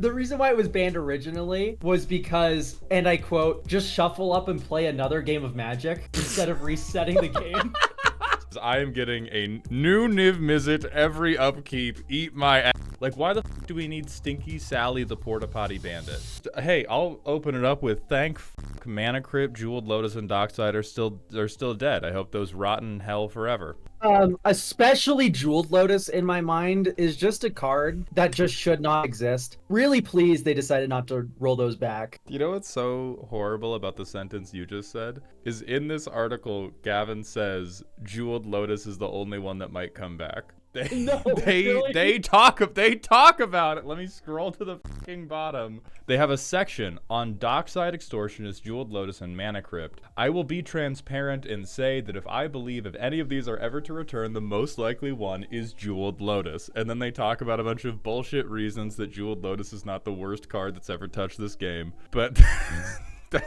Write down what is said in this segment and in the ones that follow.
The reason why it was banned originally was because, and I quote, just shuffle up and play another game of Magic instead of resetting the game. I am getting a new Niv Mizzet every upkeep. Eat my ass. Like, why the f do we need Stinky Sally the Porta Potty Bandit? Hey, I'll open it up with thank f Mana Crypt, Jeweled Lotus, and Dockside are still dead. I hope those rot in hell forever. Especially Jeweled Lotus, in my mind, is just a card that just should not exist. Really pleased they decided not to roll those back. You know what's so horrible about the sentence you just said? Is in this article, Gavin says Jeweled Lotus is the only one that might come back. They talk about it. Let me scroll to the fucking bottom. They have a section on Dockside Extortionist, Jeweled Lotus, and Mana Crypt. I will be transparent and say that if I believe if any of these are ever to return, the most likely one is Jeweled Lotus. And then they talk about a bunch of bullshit reasons that Jeweled Lotus is not the worst card that's ever touched this game. But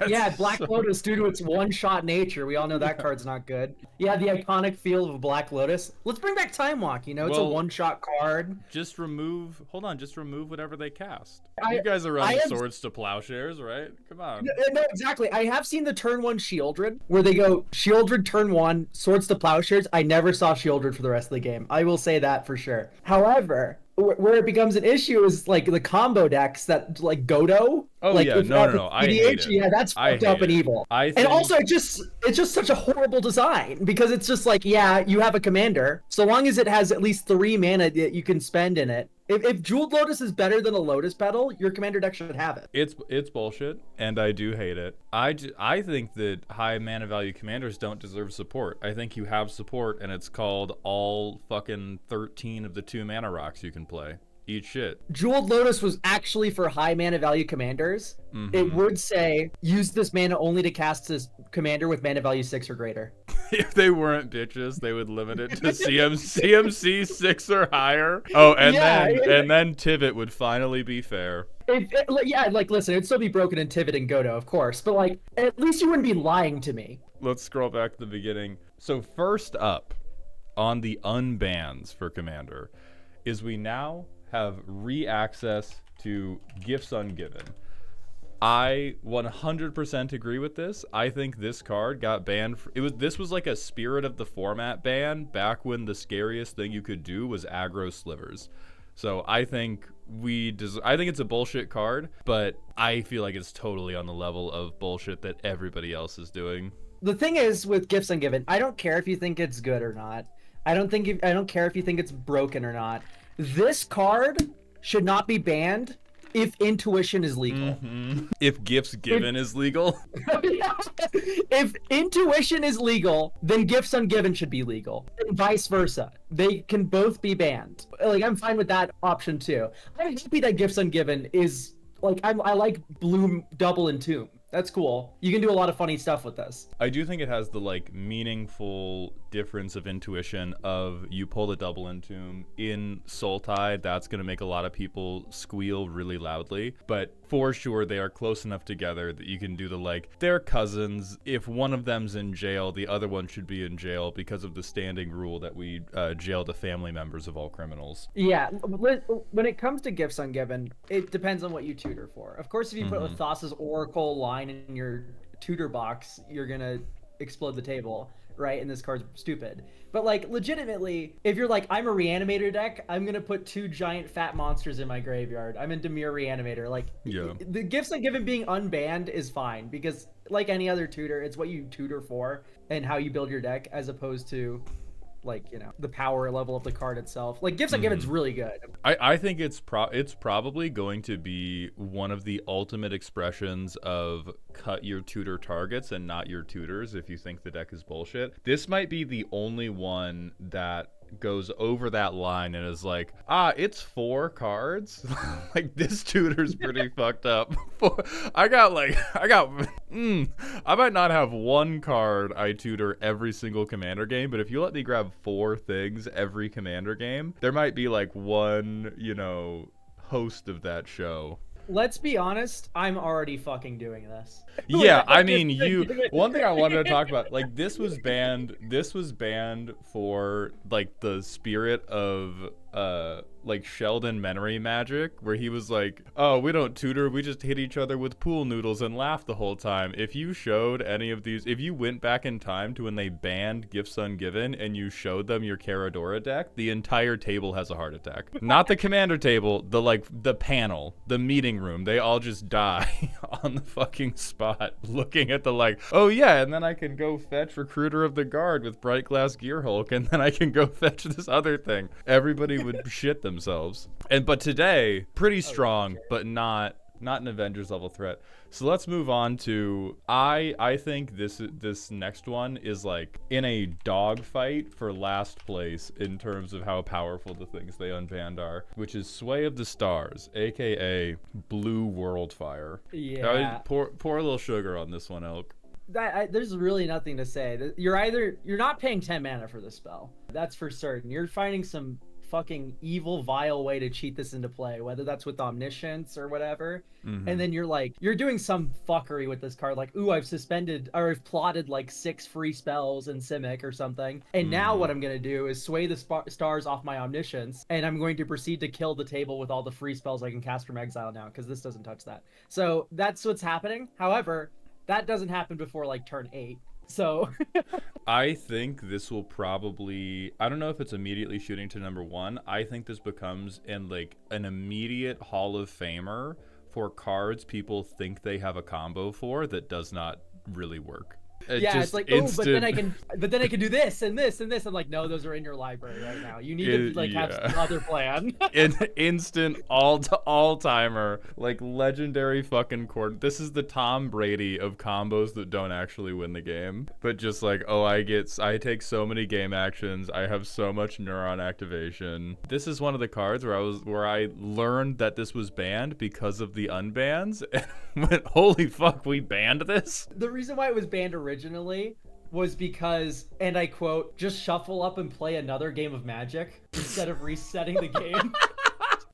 yeah, Black Lotus, due to its one-shot nature, we all know that card's not good. Yeah, the iconic feel of a Black Lotus. Let's bring back Time Walk, you know? It's a one-shot card. Just remove whatever they cast. You guys are running Swords to Plowshares, right? Come on. No, exactly. I have seen the turn 1 Shieldred, where they go Shieldred turn 1, Swords to Plowshares. I never saw Shieldred for the rest of the game. I will say that for sure. However, where it becomes an issue is like the combo decks that like Godo. Oh like, yeah, no, I hate it. Yeah, that's fucked up and evil. And also, it's just such a horrible design because it's just like, yeah, you have a commander, so long as it has at least 3 mana that you can spend in it. If Jeweled Lotus is better than a Lotus Petal, your commander deck should have it. It's bullshit, and I do hate it. I think that high mana value commanders don't deserve support. I think you have support, and it's called all fucking 13 of the 2 mana rocks you can play. Eat shit. Jeweled Lotus was actually for high mana value commanders. It would say, use this mana only to cast this commander with mana value 6 or greater. If they weren't bitches, they would limit it to CMC 6 or higher. Oh, and then Tivit would finally be fair. Listen, it'd still be broken in Tivit and Godo, of course, but like, at least you wouldn't be lying to me. Let's scroll back to the beginning. So first up on the unbans for Commander is we now have re-access to Gifts Ungiven. I 100% agree with this. I think this card got banned. This was like a Spirit of the Format ban back when the scariest thing you could do was aggro slivers. So I think it's a bullshit card, but I feel like it's totally on the level of bullshit that everybody else is doing. The thing is with Gifts Ungiven, I don't care if you think it's good or not. I don't care if you think it's broken or not. This card should not be banned if Intuition is legal. If Gifts Given is legal? If Intuition is legal, then Gifts Ungiven should be legal. And vice versa. They can both be banned. Like, I'm fine with that option too. I'm happy that Gifts Ungiven is, like, I like blue double Entomb. That's cool. You can do a lot of funny stuff with this. I do think it has the like meaningful difference of intuition of you pull the double Entomb in Sultide. That's going to make a lot of people squeal really loudly. But for sure, they are close enough together that you can do the like, they're cousins. If one of them's in jail, the other one should be in jail because of the standing rule that we jail the family members of all criminals. Yeah. When it comes to Gifts Ungiven, it depends on what you tutor for. Of course, if you put Thassa's Oracle line in your tutor box, you're gonna explode the table, right? And this card's stupid. But like, legitimately, if you're like, I'm a Reanimator deck, I'm gonna put 2 giant fat monsters in my graveyard. I'm in Demir Reanimator. Like, the Gifts Ungiven being unbanned is fine because, like any other tutor, it's what you tutor for and how you build your deck, as opposed to, like, you know, the power level of the card itself. Like, Gifts Ungiven's really good. I think it's probably going to be one of the ultimate expressions of cut your tutor targets and not your tutors if you think the deck is bullshit. This might be the only one that goes over that line and is like, it's 4 cards. Like, this tutor's pretty fucked up. I might not have 1 card I tutor every single commander game, but if you let me grab 4 things every commander game, there might be like one, host of that show. Let's be honest, I'm already fucking doing this. Yeah, I mean, one thing I wanted to talk about, like, this was banned for like the spirit of like Sheldon Memory Magic, where he was like, oh, we don't tutor, we just hit each other with pool noodles and laugh the whole time. If you showed any of these, if you went back in time to when they banned Gifts Ungiven and you showed them your Caradora deck, the entire table has a heart attack. Not the commander table, the panel, the meeting room. They all just die on the fucking spot, looking at the like, oh yeah, and then I can go fetch Recruiter of the Guard with Bright Glass Gear Hulk, and then I can go fetch this other thing. Everybody would shit themselves. But today, pretty strong, but not an Avengers level threat. So let's move on to I think this next one is like in a dogfight for last place in terms of how powerful the things they unbanned are, which is Sway of the Stars, aka Blue Worldfire. Yeah. Pour a little sugar on this one, Elk. There's really nothing to say. You're not paying 10 mana for this spell. That's for certain. You're finding some fucking evil, vile way to cheat this into play, whether that's with Omniscience or whatever. And then you're doing some fuckery with this card, like, ooh, I've plotted like 6 free spells in Simic or something, and now what I'm gonna do is sway the stars off my Omniscience, and I'm going to proceed to kill the table with all the free spells I can cast from exile now, because this doesn't touch that. So that's what's happening. However, that doesn't happen before like turn 8. So I think this will probably, I don't know if it's immediately shooting to number 1. I think this becomes an immediate Hall of Famer for cards people think they have a combo for that does not really work. It's like, oh, but then I can do this and this and this. I'm like, no, those are in your library right now. You need to have some other plan. Instant all timer, like legendary fucking cord. This is the Tom Brady of combos that don't actually win the game, but just like, oh, I take so many game actions. I have so much neuron activation. This is one of the cards where I learned that this was banned because of the unbans, and went, holy fuck, we banned this. The reason why it was banned originally was because, and I quote, just shuffle up and play another game of Magic instead of resetting the game.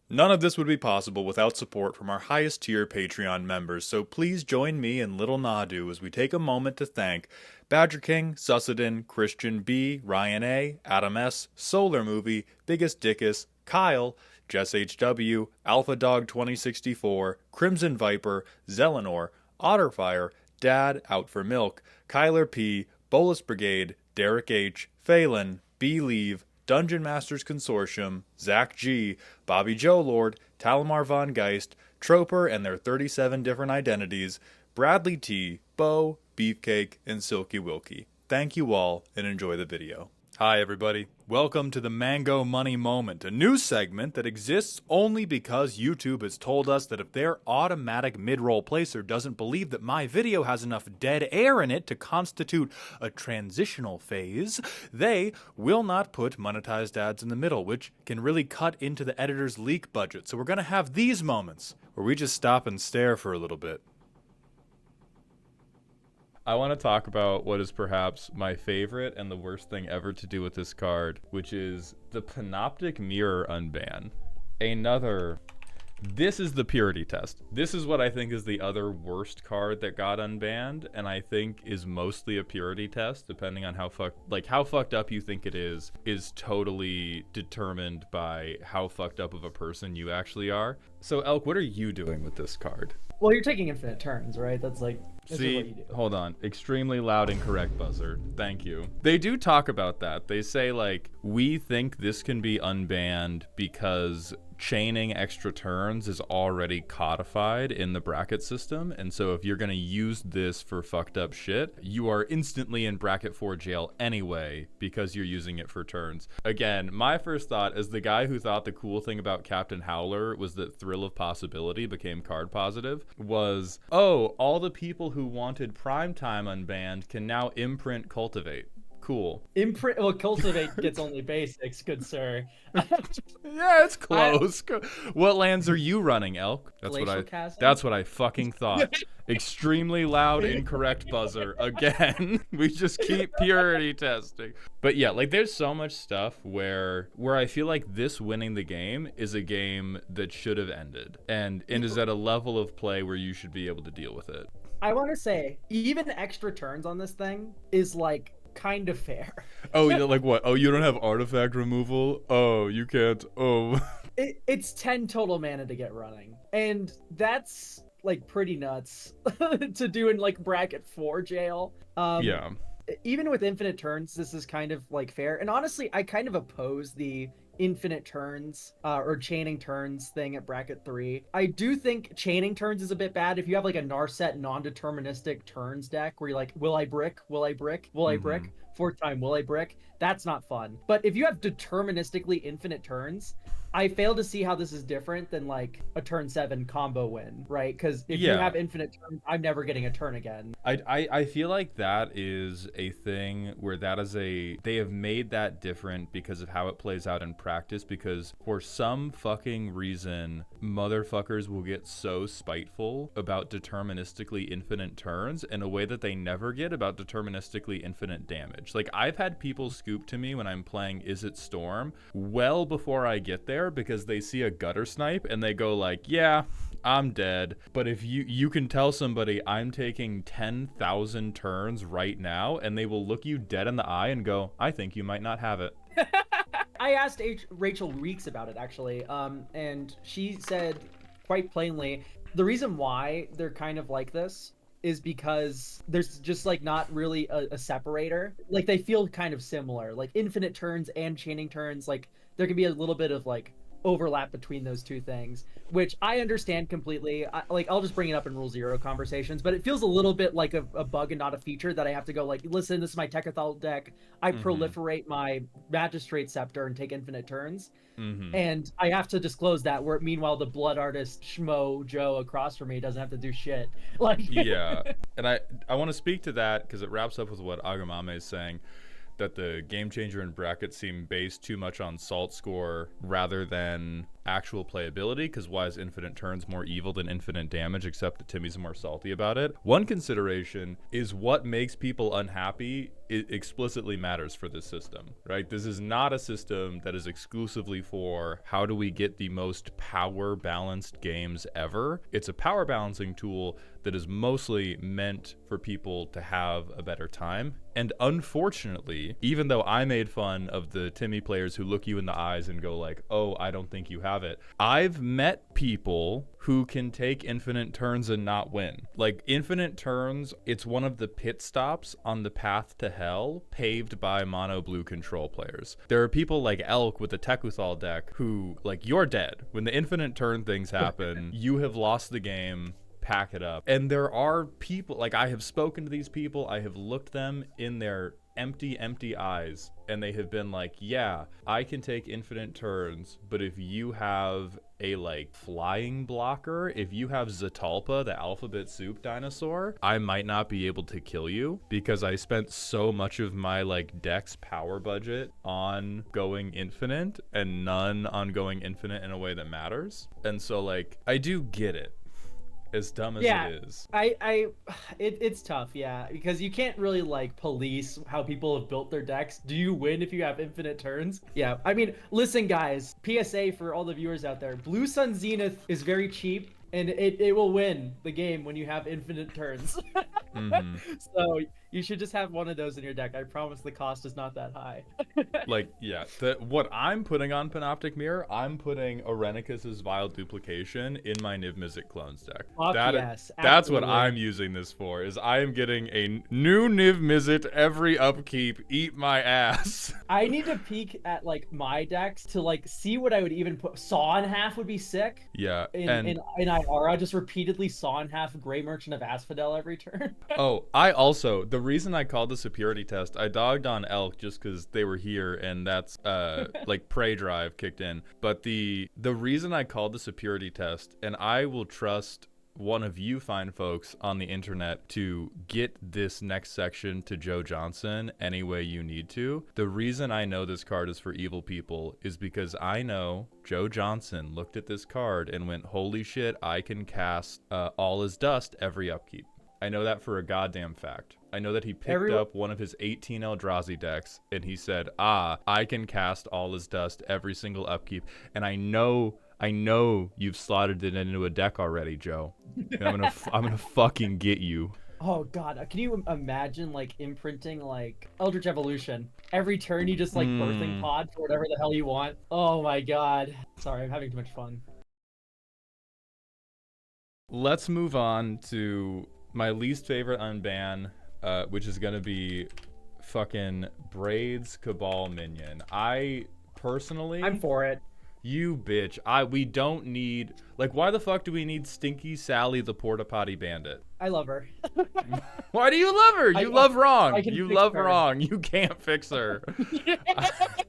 None of this would be possible without support from our highest tier Patreon members, so please join me and Little Nadu as we take a moment to thank Badger King, Sussedin, Christian B, Ryan A, Adam S, Solar Movie, Biggest Dickus, Kyle, Jess HW, Alpha Dog 2064, Crimson Viper, Zelenor, Otterfire, Dad Out for Milk, Kyler P, Bolus Brigade, Derek H, Phelan, B Leave, Dungeon Masters Consortium, Zach G, Bobby Joe Lord, Talamar Von Geist, Troper and their 37 different identities, Bradley T, Bo, Beefcake, and Silky Wilkie. Thank you all and enjoy the video. Hi everybody, welcome to the Mango Money Moment, a new segment that exists only because YouTube has told us that if their automatic mid-roll placer doesn't believe that my video has enough dead air in it to constitute a transitional phase, they will not put monetized ads in the middle, which can really cut into the editor's leak budget. So we're going to have these moments where we just stop and stare for a little bit. I want to talk about what is perhaps my favorite and the worst thing ever to do with this card, which is the Panoptic Mirror unban. This is the purity test. This is what I think is the other worst card that got unbanned, and I think is mostly a purity test, depending on how fucked up you think it is totally determined by how fucked up of a person you actually are. So Elk, what are you doing with this card? Well, you're taking infinite turns, right? That's what you do. Hold on. Extremely loud and correct buzzer. Thank you. They do talk about that. They say, like, we think this can be unbanned because chaining extra turns is already codified in the bracket system, and so if you're going to use this for fucked up shit, you are instantly in bracket 4 jail anyway because you're using it for turns. Again, my first thought, as the guy who thought the cool thing about Captain Howler was that Thrill of Possibility became card positive, was, oh, all the people who wanted Primetime unbanned can now imprint Cultivate. Cool. Well, Cultivate gets only basics, good sir. Yeah, it's close. What lands are you running, Elk? That's what I fucking thought. Extremely loud, incorrect buzzer. Again, we just keep purity testing. But yeah, like there's so much stuff where I feel like this winning the game is a game that should have ended and is at a level of play where you should be able to deal with it. I want to say, even extra turns on this thing is like kind of fair. Oh, like what? Oh, you don't have artifact removal? Oh, you can't. Oh. It's 10 total mana to get running. And that's like pretty nuts to do in like bracket 4 jail. Yeah. Even with infinite turns, this is kind of like fair. And honestly, I kind of oppose the infinite turns or chaining turns thing at bracket 3. I do think chaining turns is a bit bad if you have like a Narset non-deterministic turns deck where you're like, will I brick, will I brick, will I brick, fourth time will I brick. That's not fun. But if you have deterministically infinite turns, I fail to see how this is different than like a turn 7 combo win, right? Because if you have infinite turns, I'm never getting a turn again. I feel like that is a thing where they have made that different because of how it plays out in practice, because for some fucking reason, motherfuckers will get so spiteful about deterministically infinite turns in a way that they never get about deterministically infinite damage. Like, I've had people scoop to me when I'm playing Is It Storm well before I get there, because they see a gutter snipe and they go like, yeah, I'm dead. But if you can tell somebody I'm taking 10,000 turns right now, and they will look you dead in the eye and go, I think you might not have it. I asked Rachel Reeks about it, actually, and she said quite plainly, the reason why they're kind of like this is because there's just like not really a separator. Like, they feel kind of similar, like infinite turns and chaining turns. Like, there can be a little bit of like overlap between those two things, which I understand completely. I'll just bring it up in Rule Zero conversations, but it feels a little bit like a bug and not a feature that I have to go like, listen, this is my Tekkathal deck. I proliferate my Magistrate Scepter and take infinite turns. And I have to disclose that, where meanwhile the Blood Artist Schmo Joe across from me doesn't have to do shit. Like, yeah. And I want to speak to that because it wraps up with what Agamame is saying, that the game changer and brackets seem based too much on salt score rather than actual playability, because why is infinite turns more evil than infinite damage, except that Timmy's more salty about it? One consideration is what makes people unhappy. It explicitly matters for this system, right? This is not a system that is exclusively for how do we get the most power balanced games ever. It's a power balancing tool that is mostly meant for people to have a better time. And unfortunately, even though I made fun of the Timmy players who look you in the eyes and go like, oh, I don't think you have it, I've met people who can take infinite turns and not win. Like, infinite turns, it's one of the pit stops on the path to hell paved by mono blue control players. There are people like Elk with the Tekkathal deck who, like, you're dead. When the infinite turn things happen, you have lost the game. Pack it up. And there are people, like, I have spoken to these people, I have looked them in their empty eyes, and they have been like, yeah, I can take infinite turns, but if you have a like flying blocker, if you have Zatalpa, the alphabet soup dinosaur, I might not be able to kill you because I spent so much of my like deck's power budget on going infinite and none on going infinite in a way that matters. And so like, I do get it. As dumb as it is. It's tough, yeah, because you can't really like police how people have built their decks. Do you win if you have infinite turns? Yeah, I mean, listen guys, PSA for all the viewers out there, Blue Sun Zenith is very cheap, and it will win the game when you have infinite turns. So you should just have one of those in your deck. I promise the cost is not that high. Like, yeah, what I'm putting on Panoptic Mirror, I'm putting Arenicus's Vile Duplication in my Niv Mizzet Clones deck. That's what I'm using this for, is I am getting a new Niv Mizzet every upkeep. Eat my ass. I need to peek at like my decks to like see what I would even put. Saw in half would be sick. Yeah. In Ira, just repeatedly saw in half Grey Merchant of Asphodel every turn. Oh, I also, the reason I called this a purity test, I dogged on Elk just because they were here and that's like Prey Drive kicked in. But the reason I called this a purity test, and I will trust one of you fine folks on the internet to get this next section to Joe Johnson any way you need to. The reason I know this card is for evil people is because I know Joe Johnson looked at this card and went, holy shit, I can cast All Is Dust every upkeep. I know that for a goddamn fact. I know that he picked up one of his 18 Eldrazi decks and he said, I can cast All Is Dust every single upkeep. And I know you've slotted it into a deck already, Joe. And I'm gonna fucking get you. Oh god, can you imagine like imprinting like Eldritch Evolution? Every turn you just like birthing pod for whatever the hell you want. Oh my god. Sorry, I'm having too much fun. Let's move on to my least favorite unban, which is gonna be fucking Braids Cabal Minion. I personally, I'm for it. You bitch. We don't need, like, why the fuck do we need Stinky Sally the Porta Potty Bandit? I love her. Why do you love her? You love wrong. You love her. wrong. You can't fix her.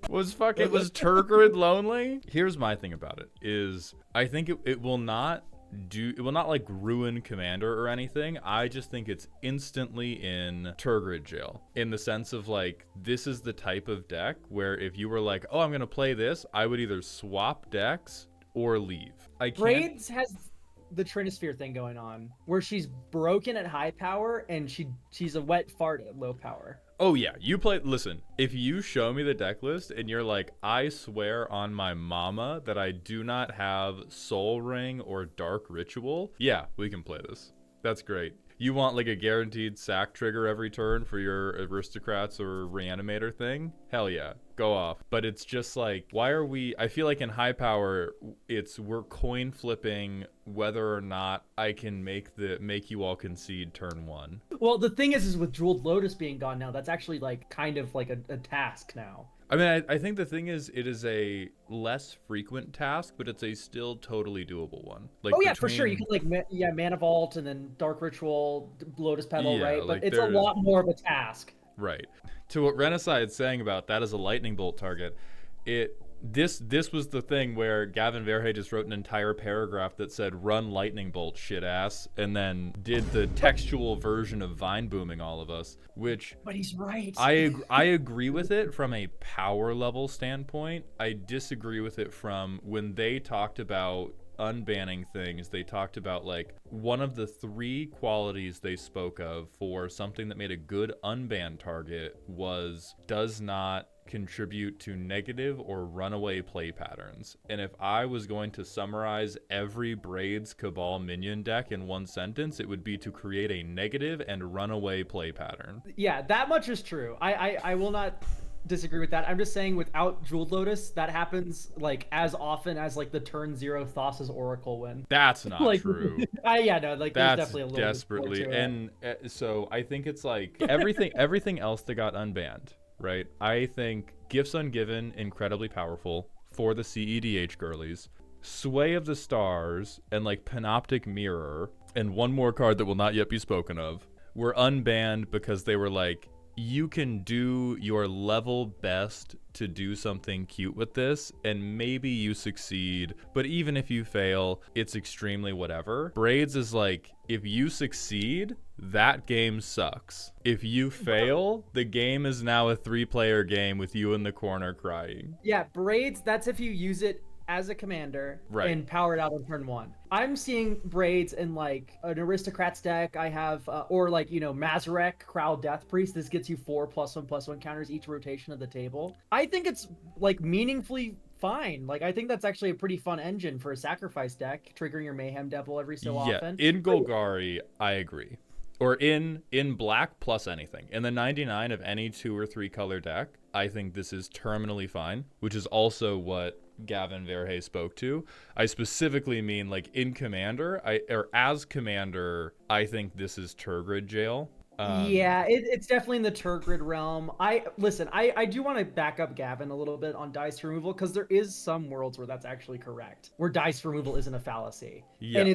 Was Turgrid lonely? Here's my thing about it is I think it will not like ruin Commander or anything. I just think it's instantly in Turgrid jail, in the sense of like, this is the type of deck where if you were like, oh, I'm gonna play this, I would either swap decks or leave. Braids has the Trinisphere thing going on where she's broken at high power and she's a wet fart at low power. Oh yeah, listen, if you show me the deck list and you're like, I swear on my mama that I do not have Soul Ring or Dark Ritual, yeah, we can play this. That's great. You want like a guaranteed sack trigger every turn for your Aristocrats or Reanimator thing? Hell yeah, go off. But it's just like, I feel like in high power, we're coin flipping whether or not I can make you all concede turn 1. Well, the thing is with Jeweled Lotus being gone now, that's actually like kind of like a task now. I mean, I think the thing is, it is a less frequent task, but it's a still totally doable one. Like, oh yeah, for sure. You can like Mana Vault and then Dark Ritual, Lotus Petal, yeah, right? But like it's a lot more of a task. Right. To what Renaissance is saying about that as a lightning bolt target, this was the thing where Gavin Verhey just wrote an entire paragraph that said run lightning bolt shit ass, and then did the textual version of vine booming all of us, which but he's right. I agree with it from a power level standpoint. I disagree with it from when they talked about unbanning things. They talked about like one of the 3 qualities they spoke of for something that made a good unbanned target was does not contribute to negative or runaway play patterns. And if I was going to summarize every Braids Cabal Minion deck in one sentence, it would be to create a negative and runaway play pattern. Yeah, that much is true. I will not disagree with that. I'm just saying without Jeweled Lotus, that happens like as often as like the turn 0 Thassa's Oracle win. That's not like, true. Yeah, no, like that's there's definitely a little desperately bit more to it. And so I think it's like everything else that got unbanned, right? I think Gifts Ungiven, incredibly powerful for the CEDH girlies. Sway of the Stars and like Panoptic Mirror and one more card that will not yet be spoken of were unbanned because they were like, you can do your level best to do something cute with this, and maybe you succeed, but even if you fail, it's extremely whatever. Braids is like, if you succeed, that game sucks. If you fail, the game is now a 3-player game with you in the corner crying. Yeah, Braids, that's if you use it as a commander and power it out on turn 1. I'm seeing Braids in like an Aristocrats deck. I have or like, you know, Mazarek, Crowl Death Priest. This gets you 4+1/+1 counters each rotation of the table. I think it's like meaningfully fine. Like, I think that's actually a pretty fun engine for a sacrifice deck, triggering your Mayhem Devil every so often. In Golgari, I agree. Or in black plus anything. In the 99 of any 2 or 3 color deck, I think this is terminally fine, which is also what Gavin Verhey spoke to. I specifically mean like in Commander, as Commander, I think this is Turgrid jail. Yeah, it's definitely in the Turgrid realm. I do want to back up Gavin a little bit on dice removal, because there is some worlds where that's actually correct, where dice removal isn't a fallacy. Yeah. And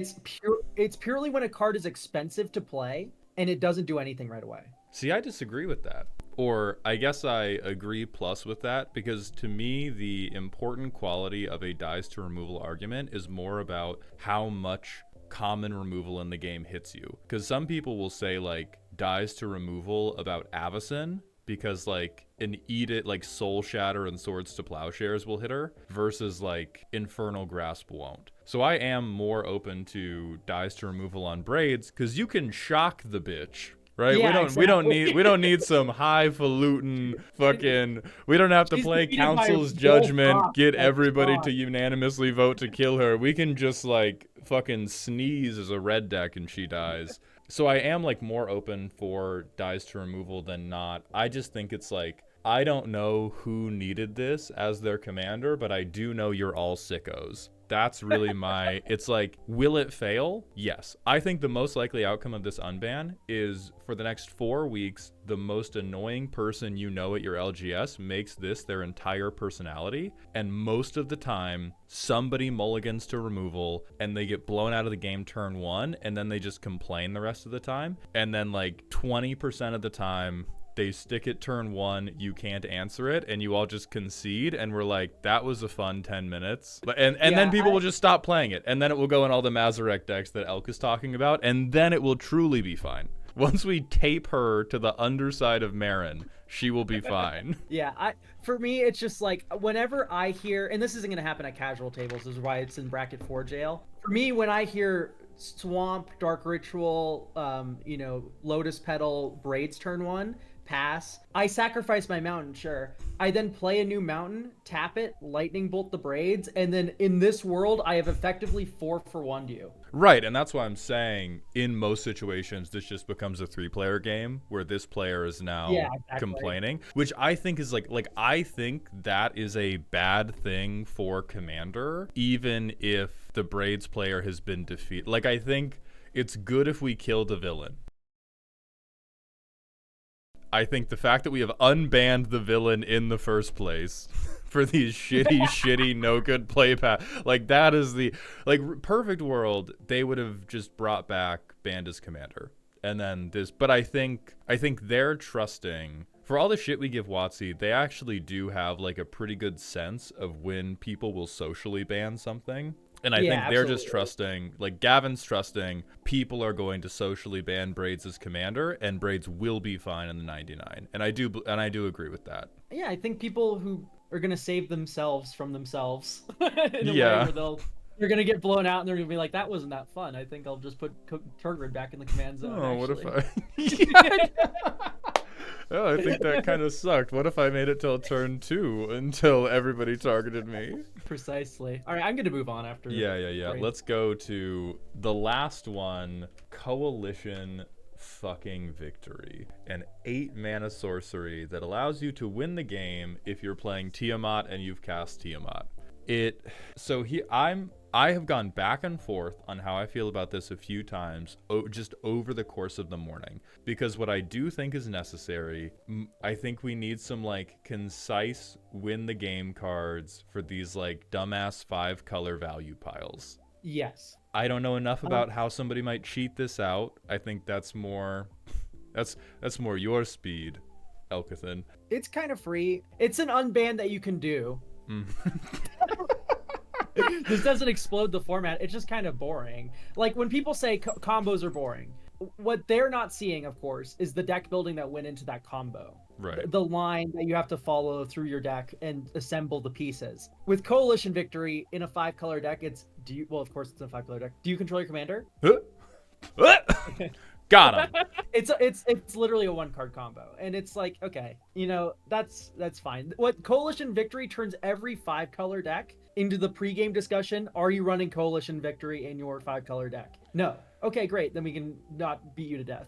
it's purely when a card is expensive to play and it doesn't do anything right away. See, I disagree with that. Or I guess I agree plus with that, because to me, the important quality of a dice to removal argument is more about how much common removal in the game hits you. Because some people will say like dies to removal about Avacyn, because like an Eat It, like Soul Shatter and Swords to Plowshares will hit her, versus like Infernal Grasp won't. So I am more open to dies to removal on Braids, because you can shock the bitch right? Yeah, We don't need some highfalutin fucking. We don't have to She's play defeated by council's both judgment, procs. get That's everybody fine. to unanimously vote to kill her. We can just like fucking sneeze as a red deck and she dies. So I am like more open for dies to removal than not. I just think it's like, I don't know who needed this as their commander, but I do know you're all sickos. That's really my, it's like, will it fail? Yes. I think the most likely outcome of this unban is for the next 4 weeks, the most annoying person you know at your LGS makes this their entire personality. And most of the time, somebody mulligans to removal and they get blown out of the game turn 1, and then they just complain the rest of the time. And then like 20% of the time, they stick it turn 1, you can't answer it, and you all just concede, and we're like, that was a fun 10 minutes. And then people will just stop playing it, and then it will go in all the Mazarek decks that Elk is talking about, and then it will truly be fine. Once we tape her to the underside of Marin, she will be fine. Yeah, for me, it's just like, whenever I hear, and this isn't going to happen at casual tables, this is why it's in bracket 4 jail. For me, when I hear Swamp, Dark Ritual, Lotus Petal, Braids turn 1, pass, I sacrifice my mountain, sure. I then play a new mountain, tap it, lightning bolt the Braids, and then in this world, I have effectively 4-for-1'd you. Right, and that's why I'm saying in most situations, this just becomes a 3-player game where this player is now complaining, which I think is like I think that is a bad thing for Commander, even if the Braids player has been defeated. Like, I think it's good if we kill the villain. I think the fact that we have unbanned the villain in the first place for these shitty no good play path, like that is the perfect world. They would have just brought back banned as commander, and then this. But I think they're trusting for all the shit we give WotC. They actually do have like a pretty good sense of when people will socially ban something. And I think they're just trusting, like Gavin's trusting, people are going to socially ban Braids as commander, and Braids will be fine in the 99. And I do agree with that. Yeah, I think people who are gonna save themselves from themselves in a way where they're gonna get blown out and they're gonna be like, that wasn't that fun. I think I'll just put Turgid back in the command zone. Oh, actually. What if I? Oh, I think that kind of sucked. What if I made it till turn 2 until everybody targeted me? Precisely. All right, I'm gonna move on after. Yeah. Let's go to the last one. Coalition fucking victory. An 8-mana sorcery that allows you to win the game if you're playing Tiamat and you've cast Tiamat. I have gone back and forth on how I feel about this a few times, just over the course of the morning, because what I do think is necessary, I think we need some like concise win the game cards for these like dumbass 5-color value piles. Yes. I don't know enough about how somebody might cheat this out. I think that's more your speed, Elkathan. It's kind of free. It's an unban that you can do. This doesn't explode the format. It's just kind of boring. Like when people say combos are boring, what they're not seeing, of course, is the deck building that went into that combo. Right. The line that you have to follow through your deck and assemble the pieces. With Coalition Victory in a 5-color deck, well, of course it's a 5-color deck. Do you control your commander? Got him. It's literally a 1-card combo, and it's like, okay, that's fine. What Coalition Victory turns every 5-color deck into the pregame discussion: are you running Coalition Victory in your 5-color deck? No. Okay, great. Then we can not beat you to death.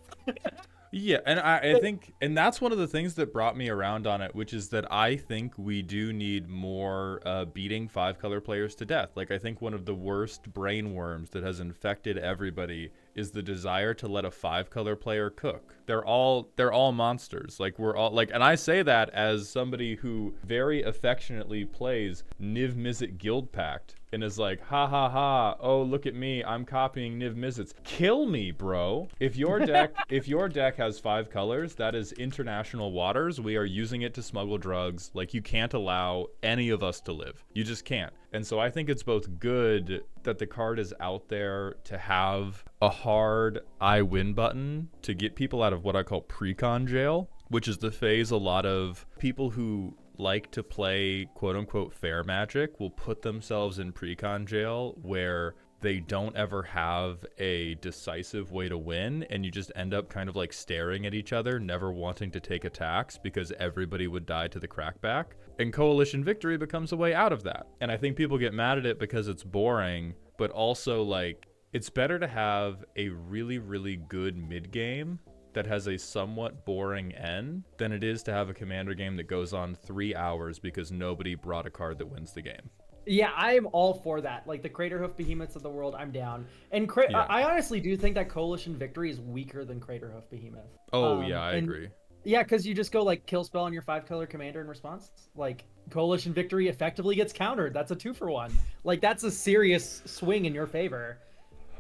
Yeah, and I think, and that's one of the things that brought me around on it, which is that I think we do need more beating 5-color players to death. Like, I think one of the worst brain worms that has infected everybody is the desire to let a 5-color player cook. They're all monsters. Like, we're all like, and I say that as somebody who very affectionately plays Niv Mizzet Guild Pact and is like, ha ha ha, oh look at me, I'm copying Niv Mizzet's. Kill me, bro. If your deck has 5 colors, that is international waters. We are using it to smuggle drugs. Like, you can't allow any of us to live. You just can't. And so I think it's both good that the card is out there to have a hard I win button to get people out of what I call pre-con jail, which is the phase a lot of people who like to play quote unquote fair magic will put themselves in pre-con jail, where they don't ever have a decisive way to win, and you just end up kind of like staring at each other, never wanting to take attacks because everybody would die to the crackback. And Coalition Victory becomes a way out of that. And I think people get mad at it because it's boring, but also like it's better to have a really, really good mid game that has a somewhat boring end than it is to have a Commander game that goes on 3 hours because nobody brought a card that wins the game. Yeah, I am all for that. Like the Craterhoof Behemoths of the world, I'm down. And I honestly do think that Coalition Victory is weaker than Craterhoof Behemoth. Oh, yeah, I agree. Yeah, because you just go like kill spell on your 5-color commander in response. Like Coalition Victory effectively gets countered. That's a 2-for-1. Like that's a serious swing in your favor.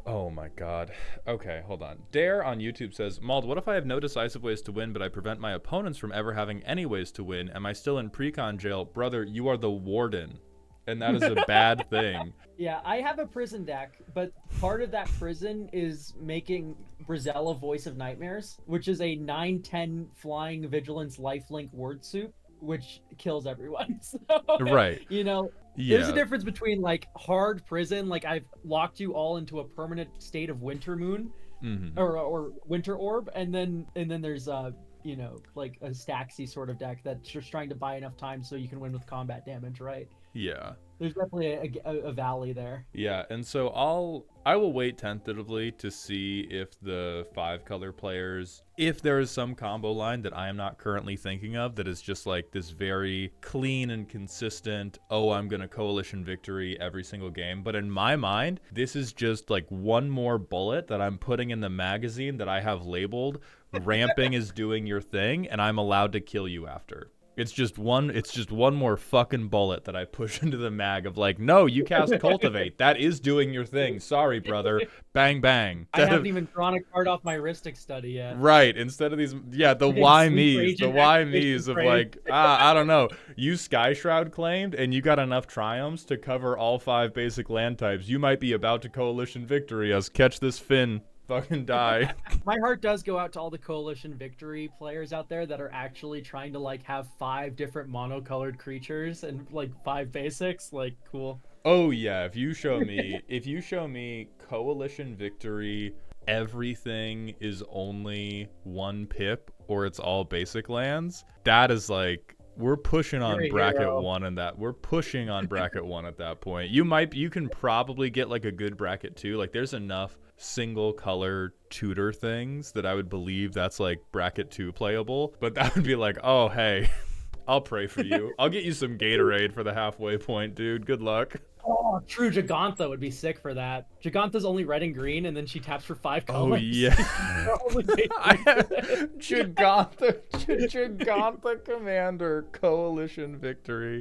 Oh my god. Okay, hold on. Dare on YouTube says, Mald, what if I have no decisive ways to win, but I prevent my opponents from ever having any ways to win? Am I still in precon jail? Brother, you are the warden. And that is a bad thing. Yeah, I have a prison deck, but part of that prison is making Brizella Voice of Nightmares, which is a 9/10 flying vigilance lifelink word soup, which kills everyone. So, right. You know, there's a difference between like hard prison, like I've locked you all into a permanent state of Winter Moon, or Winter Orb, and then there's you know, like a Staxy sort of deck that's just trying to buy enough time so you can win with combat damage, right? Yeah. There's definitely a valley there. Yeah, and so I will wait tentatively to see if the 5-color players, if there is some combo line that I am not currently thinking of that is just like this very clean and consistent, oh, I'm going to Coalition Victory every single game. But in my mind, this is just like one more bullet that I'm putting in the magazine that I have labeled, ramping is doing your thing, and I'm allowed to kill you after. It's just one more fucking bullet that I push into the mag of like, no, you cast Cultivate. That is doing your thing. Sorry, brother. Bang, bang. I haven't even drawn a card off my Ristic study yet. Right. Instead of these, the why me's. The why me's of like, I don't know. You Sky Shroud claimed and you got enough triumphs to cover all 5 basic land types. You might be about to Coalition Victory us. Catch this Finn. Fucking die. My heart does go out to all the Coalition Victory players out there that are actually trying to like have 5 different monocolored creatures and like 5 basics. Like, cool. Oh yeah, if you show me Coalition Victory, everything is only 1 pip or it's all basic lands, that is like, we're pushing on bracket 1 and that. We're pushing on bracket 1 at that point. You can probably get like a good bracket 2. Like there's enough single color tutor things that I would believe that's like bracket 2 playable, but that would be like, oh hey, I'll pray for you. I'll get you some Gatorade for the halfway point, dude. Good luck. Oh, true. Gigantha would be sick for that. Gigantha's only red and green, and then she taps for 5 colors. Oh yeah. Gigantha Commander Coalition Victory.